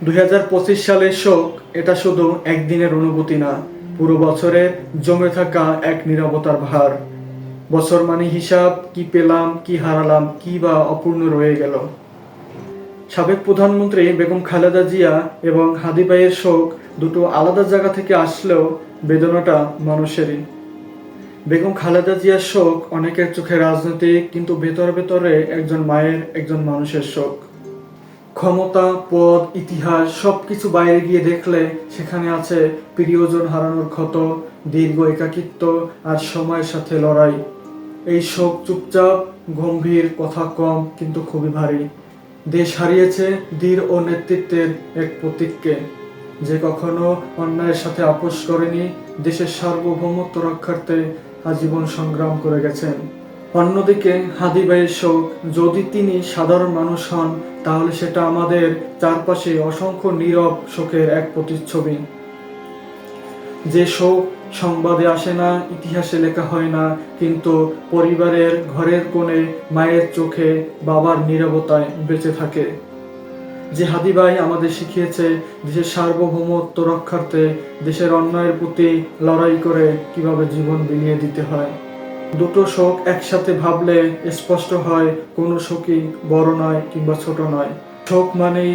2025 সালের শোক এটা শুধু একদিনের অনুভূতি না, পুরো বছরের জমে থাকা এক নীরবতার ভার। বছর মানে হিসাব, কি পেলাম, কি হারালাম, কি বা অপূর্ণ রয়ে গেল। সাবেক প্রধানমন্ত্রী বেগম খালেদা জিয়া এবং হাদি ভাইয়ের শোক দুটো আলাদা জায়গা থেকে আসলেও বেদনাটা মানুষেরই। বেগম খালেদা জিয়ার শোক অনেকের চোখে রাজনৈতিক, কিন্তু ভেতরে ভেতরে একজন মায়ের, একজন মানুষের শোক। ক্ষমতা, পদ, ইতিহাস সবকিছু বাইরে গিয়ে দেখলে সেখানে আছে প্রিয়জন হারানোর ক্ষত, দীর্ঘ একাকিত্ব আর সময়ের সাথে লড়াই। এই শোক চুপচাপ, গম্ভীর, কথা কম, কিন্তু খুবই ভারী। দেশ হারিয়েছে ধীর ও নেতৃত্বের এক প্রতীককে, যে কখনো অন্যায়ের সাথে আপোষ করেনি, দেশের সার্বভৌমত্ব রক্ষার্থে আজীবন সংগ্রাম করে গেছেন। অন্যদিকে হাদি ভাইয়ের শোক, যদি তিনি সাধারণ মানুষ হন তাহলে সেটা আমাদের চারপাশে অসংখ্য নীরব শোকের এক প্রতিচ্ছবি। যে শোক সংবাদে আসে না, ইতিহাসে লেখা হয় না, কিন্তু পরিবারের ঘরের কোণে, মায়ের চোখে, বাবার নীরবতায় বেঁচে থাকে। যে হাদি ভাই আমাদের শিখিয়েছে দেশের সার্বভৌমত্ব রক্ষার্থে, দেশের অন্যায়ের প্রতি লড়াই করে কিভাবে জীবন বিলিয়ে দিতে হয়। দুটো শোক একসাথে ভাবলে স্পষ্ট হয় কোনো শোকই বড় নয় কিংবা ছোট নয়। শোক মানেই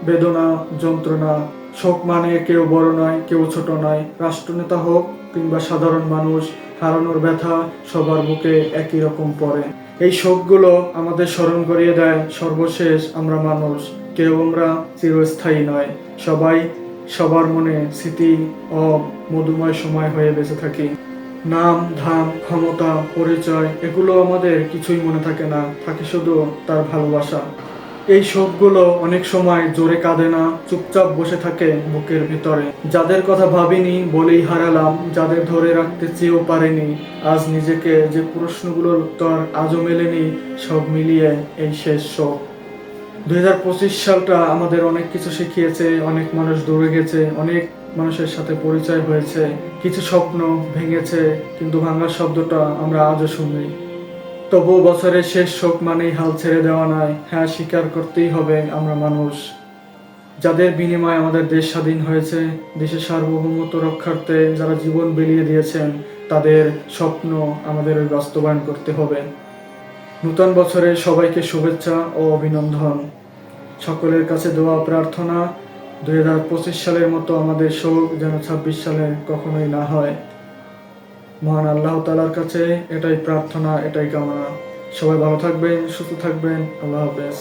বেদনা, যন্ত্রণা। শোক মানে কেউ বড় নয়, কেউ ছোট নয়। রাষ্ট্রনেতা হোক কিংবা সাধারণ মানুষ, হারানোর ব্যথা সবার বুকে একই রকম পড়ে। এই শোকগুলো আমাদের স্মরণ করিয়ে দেয় সর্বশেষ আমরা মানুষ, কেউ আমরা চিরস্থায়ী নয়। সবাই সবার মনে স্মৃতি ও মধুময় সময় হয়ে বেঁচে থাকি। নাম, ধাম, ক্ষমতা, পরিচয় এগুলো আমাদের কিছুই মনে থাকে না, থাকে শুধু তার ভালোবাসা। এই শোকগুলো অনেক সময় জোরে কাঁদে না, চুপচাপ বসে থাকে বুকের ভিতরে। যাদের কথা ভাবিনি বলেই হারালাম, যাদের ধরে রাখতে চেয়েও পারেনি, আজ নিজেকে যে প্রশ্নগুলোর উত্তর আজও মেলেনি, সব মিলিয়ে এই শেষ শোক। 2025 সালটা আমাদের অনেক কিছু শিখিয়েছে, অনেক মানুষ দূরে গেছে, অনেক মানুষের সাথে পরিচয় হয়েছে, কিছু স্বপ্ন ভেঙেছে, কিন্তু ভাঙার শব্দটা আমরা আজও শুনি। তবুও বছরের শেষ শোক মানেই হাল ছেড়ে দেওয়া নয়, হ্যাঁ, স্বীকার করতেই হবে আমরা মানুষ। যাদের বিনিময়ে আমাদের দেশ স্বাধীন হয়েছে, দেশের সার্বভৌমত্ব রক্ষার্থে যারা জীবন বিলিয়ে দিয়েছেন, তাদের স্বপ্ন আমাদের বাস্তবায়ন করতে হবে। নূতন বছরে সবাইকে শুভেচ্ছা ও অভিনন্দন। সকলের কাছে দোয়া প্রার্থনা, 2025 সালের মতো আমাদের শোক যেন 26 সালে কখনোই না হয়। মহান আল্লাহ তাআলার কাছে এটাই প্রার্থনা, এটাই কামনা। সবাই ভালো থাকবেন, সুস্থ থাকবেন। আল্লাহ হাফেজ।